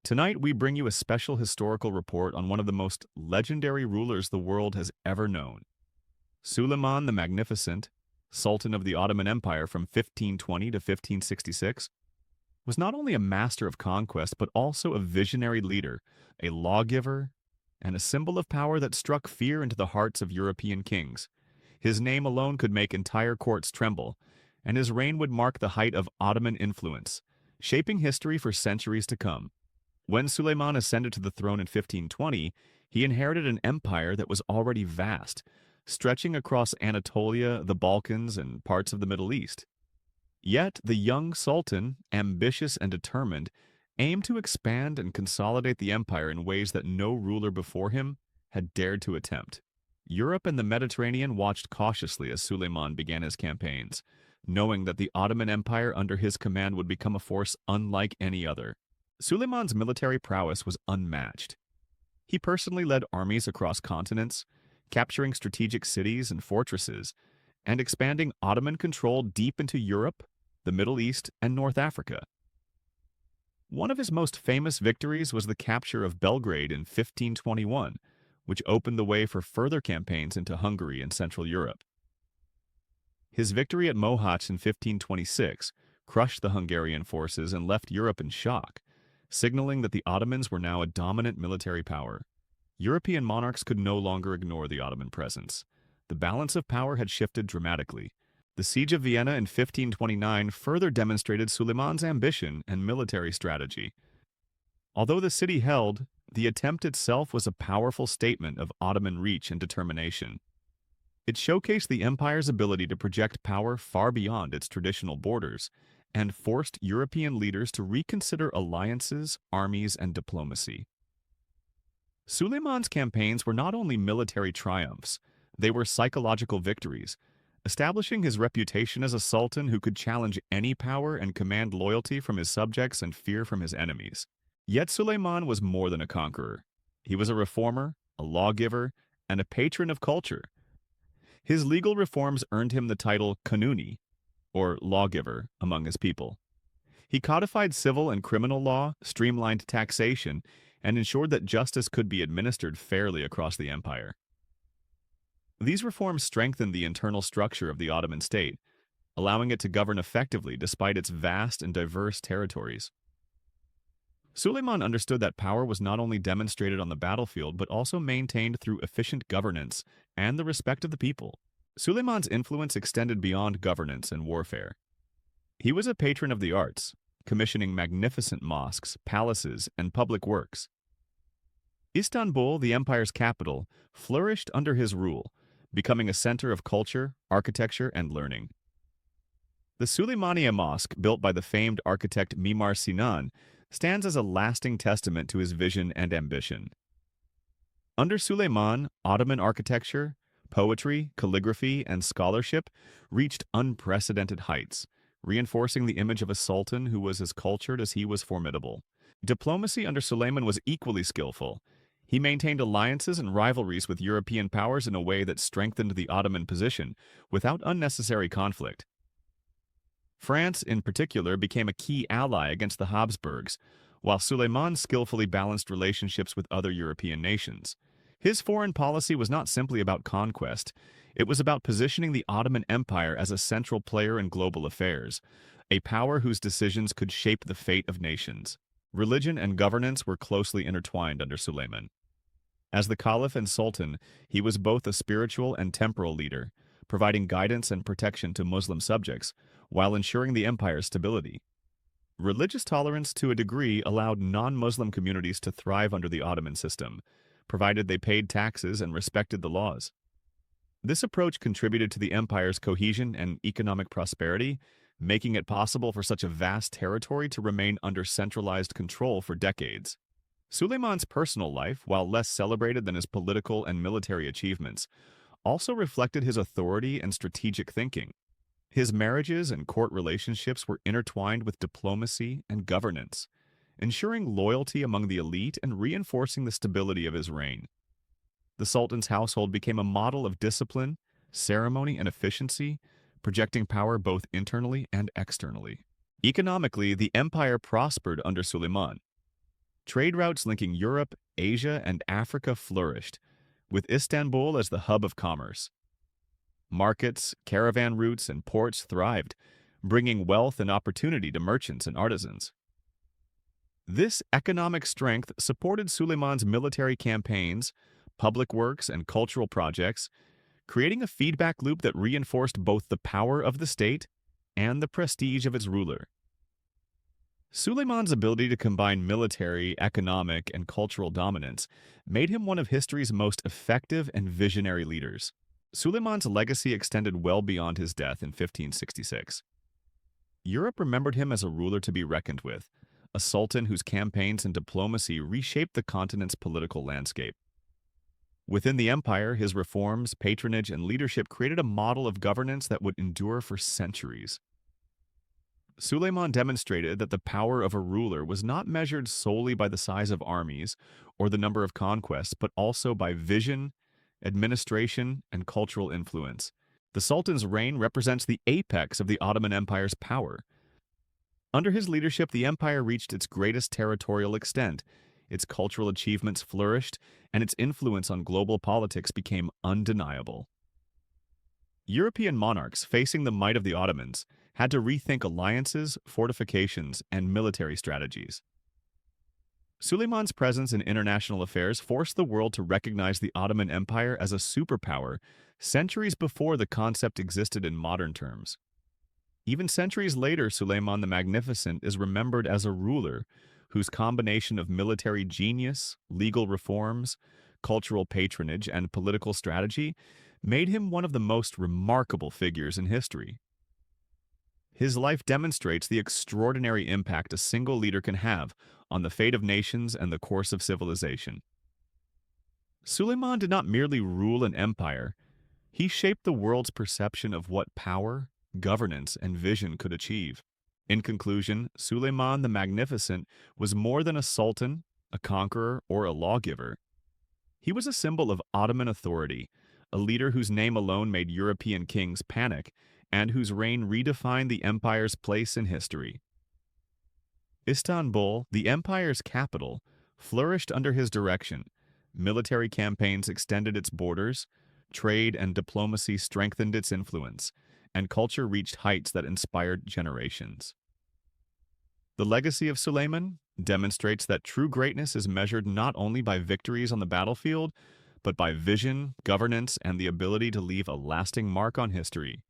Tonight, we bring you a special historical report on one of the most legendary rulers the world has ever known. Suleiman the Magnificent, Sultan of the Ottoman Empire from 1520 to 1566, was not only a master of conquest but also a visionary leader, a lawgiver, and a symbol of power that struck fear into the hearts of European kings. His name alone could make entire courts tremble, and his reign would mark the height of Ottoman influence, shaping history for centuries to come. When Suleiman ascended to the throne in 1520, he inherited an empire that was already vast, stretching across Anatolia, the Balkans, and parts of the Middle East. Yet the young sultan, ambitious and determined, aimed to expand and consolidate the empire in ways that no ruler before him had dared to attempt. Europe and the Mediterranean watched cautiously as Suleiman began his campaigns, knowing that the Ottoman Empire under his command would become a force unlike any other. Suleiman's military prowess was unmatched. He personally led armies across continents, capturing strategic cities and fortresses, and expanding Ottoman control deep into Europe, the Middle East, and North Africa. One of his most famous victories was the capture of Belgrade in 1521, which opened the way for further campaigns into Hungary and Central Europe. His victory at Mohacs in 1526 crushed the Hungarian forces and left Europe in shock, signaling that the Ottomans were now a dominant military power. European monarchs could no longer ignore the Ottoman presence. The balance of power had shifted dramatically. The Siege of Vienna in 1529 further demonstrated Suleiman's ambition and military strategy. Although the city held, the attempt itself was a powerful statement of Ottoman reach and determination. It showcased the empire's ability to project power far beyond its traditional borders, and forced European leaders to reconsider alliances, armies, and diplomacy. Suleiman's campaigns were not only military triumphs, they were psychological victories, establishing his reputation as a sultan who could challenge any power and command loyalty from his subjects and fear from his enemies. Yet Suleiman was more than a conqueror. He was a reformer, a lawgiver, and a patron of culture. His legal reforms earned him the title Kanuni, or lawgiver, among his people. He codified civil and criminal law, streamlined taxation, and ensured that justice could be administered fairly across the empire. These reforms strengthened the internal structure of the Ottoman state, allowing it to govern effectively despite its vast and diverse territories. Suleiman understood that power was not only demonstrated on the battlefield but also maintained through efficient governance and the respect of the people. Suleiman's influence extended beyond governance and warfare. He was a patron of the arts, commissioning magnificent mosques, palaces, and public works. Istanbul, the empire's capital, flourished under his rule, becoming a center of culture, architecture, and learning. The Süleymaniye Mosque, built by the famed architect Mimar Sinan, stands as a lasting testament to his vision and ambition. Under Suleiman, Ottoman architecture, poetry, calligraphy, and scholarship reached unprecedented heights, reinforcing the image of a sultan who was as cultured as he was formidable. Diplomacy under Suleiman was equally skillful. He maintained alliances and rivalries with European powers in a way that strengthened the Ottoman position without unnecessary conflict. France, in particular, became a key ally against the Habsburgs, while Suleiman skillfully balanced relationships with other European nations. His foreign policy was not simply about conquest, it was about positioning the Ottoman Empire as a central player in global affairs, a power whose decisions could shape the fate of nations. Religion and governance were closely intertwined under Suleiman. As the Caliph and Sultan, he was both a spiritual and temporal leader, providing guidance and protection to Muslim subjects, while ensuring the empire's stability. Religious tolerance to a degree allowed non-Muslim communities to thrive under the Ottoman system, provided they paid taxes and respected the laws. This approach contributed to the empire's cohesion and economic prosperity, making it possible for such a vast territory to remain under centralized control for decades. Suleiman's personal life, while less celebrated than his political and military achievements, also reflected his authority and strategic thinking. His marriages and court relationships were intertwined with diplomacy and governance, ensuring loyalty among the elite and reinforcing the stability of his reign. The Sultan's household became a model of discipline, ceremony, and efficiency, projecting power both internally and externally. Economically, the empire prospered under Suleiman. Trade routes linking Europe, Asia, and Africa flourished, with Istanbul as the hub of commerce. Markets, caravan routes, and ports thrived, bringing wealth and opportunity to merchants and artisans. This economic strength supported Suleiman's military campaigns, public works, and cultural projects, creating a feedback loop that reinforced both the power of the state and the prestige of its ruler. Suleiman's ability to combine military, economic, and cultural dominance made him one of history's most effective and visionary leaders. Suleiman's legacy extended well beyond his death in 1566. Europe remembered him as a ruler to be reckoned with, a sultan whose campaigns and diplomacy reshaped the continent's political landscape. Within the empire, his reforms, patronage, and leadership created a model of governance that would endure for centuries. Suleiman demonstrated that the power of a ruler was not measured solely by the size of armies or the number of conquests, but also by vision, administration, and cultural influence. The Sultan's reign represents the apex of the Ottoman Empire's power. Under his leadership, the empire reached its greatest territorial extent, its cultural achievements flourished, and its influence on global politics became undeniable. European monarchs, facing the might of the Ottomans, had to rethink alliances, fortifications, and military strategies. Suleiman's presence in international affairs forced the world to recognize the Ottoman Empire as a superpower centuries before the concept existed in modern terms. Even centuries later, Suleiman the Magnificent is remembered as a ruler whose combination of military genius, legal reforms, cultural patronage, and political strategy made him one of the most remarkable figures in history. His life demonstrates the extraordinary impact a single leader can have on the fate of nations and the course of civilization. Suleiman did not merely rule an empire, he shaped the world's perception of what power, governance, and vision could achieve. In conclusion, Suleiman the Magnificent was more than a sultan, a conqueror, or a lawgiver. He was a symbol of Ottoman authority, a leader whose name alone made European kings panic, and whose reign redefined the empire's place in history. Istanbul, the empire's capital, flourished under his direction. Military campaigns extended its borders, trade and diplomacy strengthened its influence, and culture reached heights that inspired generations. The legacy of Suleiman demonstrates that true greatness is measured not only by victories on the battlefield, but by vision, governance, and the ability to leave a lasting mark on history.